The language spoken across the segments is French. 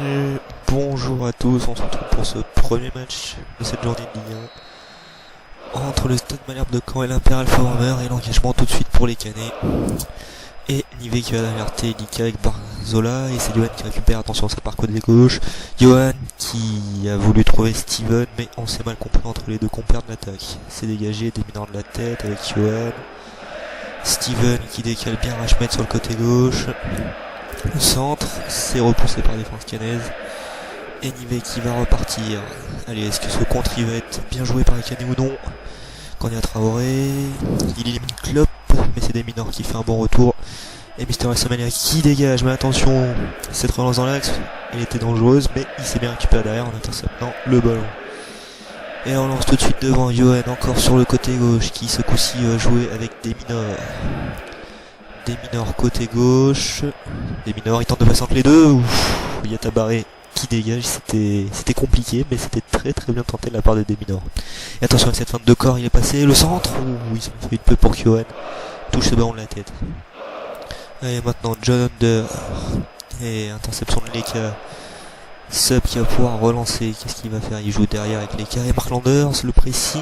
Et bonjour à tous, on se retrouve pour ce premier match de cette journée de Ligue 1 entre le Stade Malherbe de Caen et l'Impérial Former, et l'engagement tout de suite pour les Canets. Et Nivet qui va alerter Lika avec Barzola, et c'est Johan qui récupère, attention ça part côté gauche. Johan qui a voulu trouver Steven, mais on s'est mal compris entre les deux compères de l'attaque. C'est dégagé, déminant de la tête avec Johan. Steven qui décale bien Rachmed sur le côté gauche. Le centre, c'est repoussé par la défense canaise. Et Nivet qui va repartir. Allez, est-ce que ce contre il va être bien joué par les Canets ou non? Kanya Traoré, il élimine Klopp, mais c'est Desminor qui fait un bon retour. Et Mister Samania qui dégage, mais attention, cette relance dans l'axe, elle était dangereuse, mais il s'est bien récupéré derrière en interceptant le ballon. Et on lance tout de suite devant Johan, encore sur le côté gauche, qui ce coup-ci va jouer avec Desminor. Desminor côté gauche, Desminor il tente de passer entre les deux, ouf, Yatabaré qui dégage, c'était compliqué, mais c'était très très bien tenté de la part de Desminor. Et attention avec cette fin de corps, il est passé, le centre, il s'en fait une peu pour Johan, touche ce ballon de la tête. Allez maintenant John Under, et interception de Leka, Sub qui va pouvoir relancer, qu'est-ce qu'il va faire? Il joue derrière avec Leka et Mark Landers, le pressing.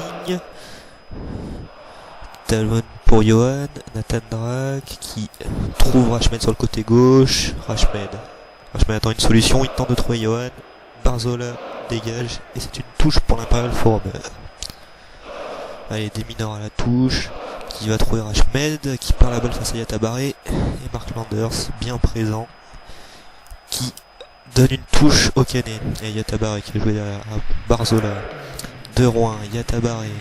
Talon pour Johan, Nathan Drake qui trouve Rachmed sur le côté gauche. Rachmed attend une solution, il tente de trouver Johan. Barzola dégage et c'est une touche pour l'Impérial Former. Allez, Desminor à la touche, qui va trouver Rachmed, qui perd la balle face à Yatabaré. Et Mark Landers, bien présent, qui donne une touche au Canet. Et Yatabaré qui va jouer derrière Barzola. De Rouen, Yatabaré.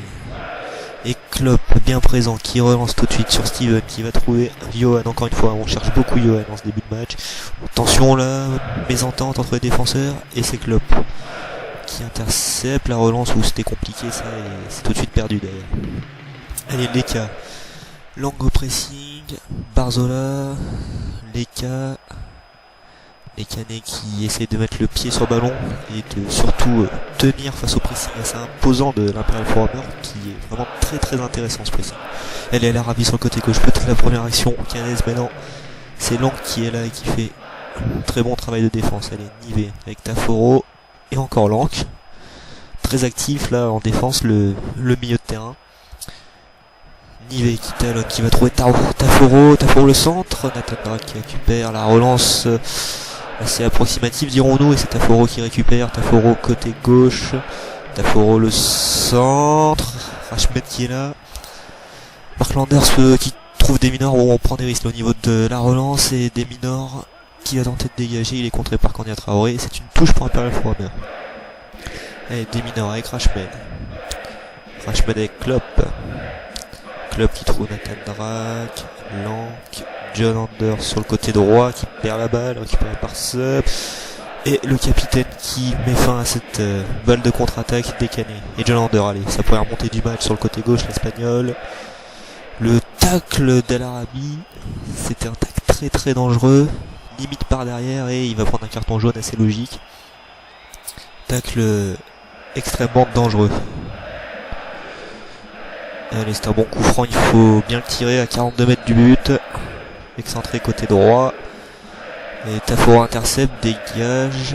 Et Klopp, bien présent, qui relance tout de suite sur Steven, qui va trouver Johan, encore une fois, on cherche beaucoup Johan dans ce début de match. Attention là, mésentente entre les défenseurs, et c'est Klopp qui intercepte la relance où c'était compliqué ça, et c'est tout de suite perdu derrière. Allez, Leka, Lango pressing, Barzola, Leka, les Canets qui essayent de mettre le pied sur le ballon et de surtout tenir face au pressing assez imposant de l'Impérial Former, qui est vraiment très très intéressant ce pressing. Elle est à l'Arabie sur le côté gauche, peut-être la première action canaise, mais non, c'est Lang qui est là et qui fait un très bon travail de défense. Elle est Nivet avec Taforo et encore Lang, très actif là en défense, le milieu de terrain. Nivet qui talonne, qui va trouver Taforo le centre, Nathan Drake qui récupère la relance assez approximative dirons-nous, et c'est Taforo qui récupère, Taforo côté gauche, Taforo le centre, Rachmed qui est là, Mark Landers qui trouve Desminor, où on prend des risques au niveau de la relance, et Desminor qui va tenter de dégager, il est contré par Kanya Traoré, c'est une touche pour Imperial Former. Allez, Desminor avec Rachmed avec Klopp qui trouve Nathan Drake, Lank, John Anders sur le côté droit qui perd la balle, récupéré par Sub, et le capitaine qui met fin à cette balle de contre-attaque des Canets. Et John Anders, allez, sa première montée du match sur le côté gauche, l'Espagnol. Le tacle d'El Arabi, c'était un tacle très très dangereux, limite par derrière, et il va prendre un carton jaune assez logique. Tacle extrêmement dangereux. Allez, c'est un bon coup franc, il faut bien le tirer à 42 mètres du but. Excentré côté droit. Et Taforo intercepte, dégage.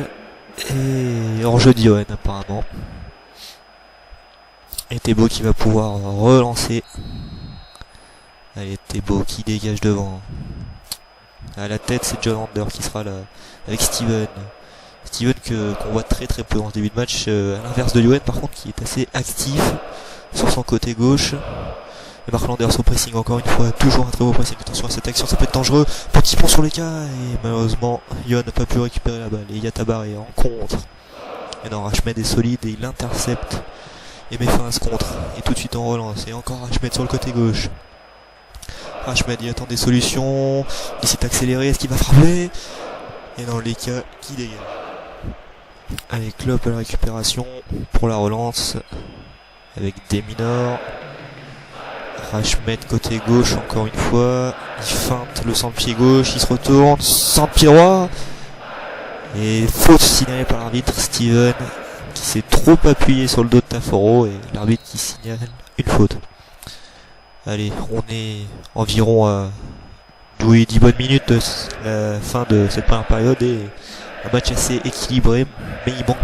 Et hors-jeu de Johan apparemment. Et Thébault qui va pouvoir relancer. Allez, Thébault qui dégage devant. À la tête, c'est John Under qui sera là avec Steven. Steven qu'on voit très très peu dans ce début de match. À l'inverse de Johan par contre, qui est assez actif sur son côté gauche. Et Mark Landers au pressing encore une fois, toujours un très beau pressing, attention à cette action, ça peut être dangereux, petit pont sur les cas, et malheureusement Johan n'a pas pu récupérer la balle, et Yatabaré en contre. Et non, Rachmed est solide et il intercepte et met fin à ce contre, et tout de suite en relance, et encore Rachmed sur le côté gauche. Rachmed il attend des solutions, il s'est accéléré, est-ce qu'il va frapper? Et non, les cas qui dégage. Allez, Klopp à la récupération pour la relance avec Desminor. Rachmed côté gauche encore une fois, il feinte le centre-pied gauche, il se retourne, centre-pied droit, et faute signalée par l'arbitre. Steven qui s'est trop appuyé sur le dos de Taforo, et l'arbitre qui signale une faute. Allez, on est environ à 10 bonnes minutes de la fin de cette première période, et un match assez équilibré, mais il manque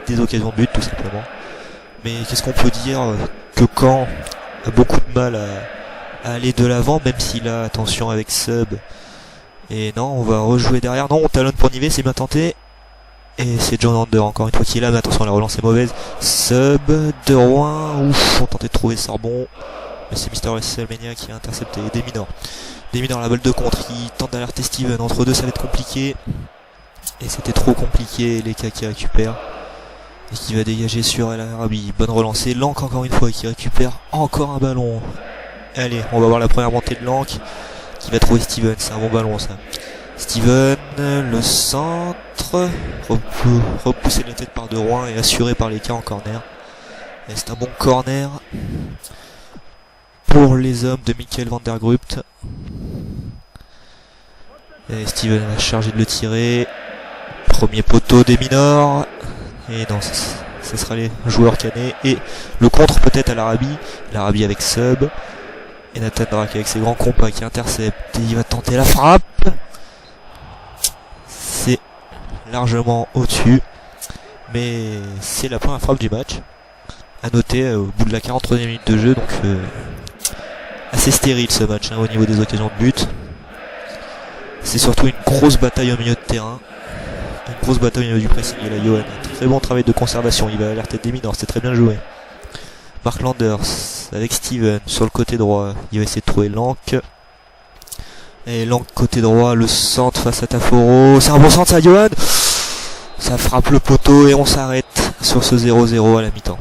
des occasions de but tout simplement. Mais qu'est-ce qu'on peut dire que Caen a beaucoup de mal à aller de l'avant, même s'il a attention avec Sub. Et non, on va rejouer derrière. Non, on talonne pour Nivet, c'est bien tenté. Et c'est John Under encore une fois qui est là, mais attention, la relance est mauvaise. Sub de Rouen, ouf, on tentait de trouver Sorbon. Mais c'est Mister WrestleMania qui a intercepté. Des mineurs, la balle de contre, il tente d'alerter Steven. Entre deux, ça va être compliqué. Et c'était trop compliqué, les cas qui récupèrent. Et qui va dégager sur El Arabi. Bonne relancée. Lank encore une fois qui récupère encore un ballon. Allez, on va voir la première montée de Lank qui va trouver Steven. C'est un bon ballon ça. Steven, le centre, repoussé de la tête par De Rouen et assuré par les cas en corner. Et c'est un bon corner pour les hommes de Michael van der Grupt. Et Steven a chargé de le tirer. Premier poteau des minors. Et non, ce sera les joueurs canés. Et le contre peut-être à l'Arabie. L'Arabie avec Sub. Et Nathan Drake avec ses grands compas qui interceptent. Et il va tenter la frappe. C'est largement au-dessus. Mais c'est la première frappe du match. À noter au bout de la 43e minute de jeu. Donc assez stérile ce match au niveau des occasions de but. C'est surtout une grosse bataille au milieu de terrain. Une grosse bataille au niveau du pressing. Et là, Johan, très bon travail de conservation. Il va alerter des mineurs, c'est très bien joué. Mark Landers avec Steven sur le côté droit. Il va essayer de trouver Lank. Et Lank côté droit, le centre face à Taforo. C'est un bon centre ça, Johan. Ça frappe le poteau et on s'arrête sur ce 0-0 à la mi-temps.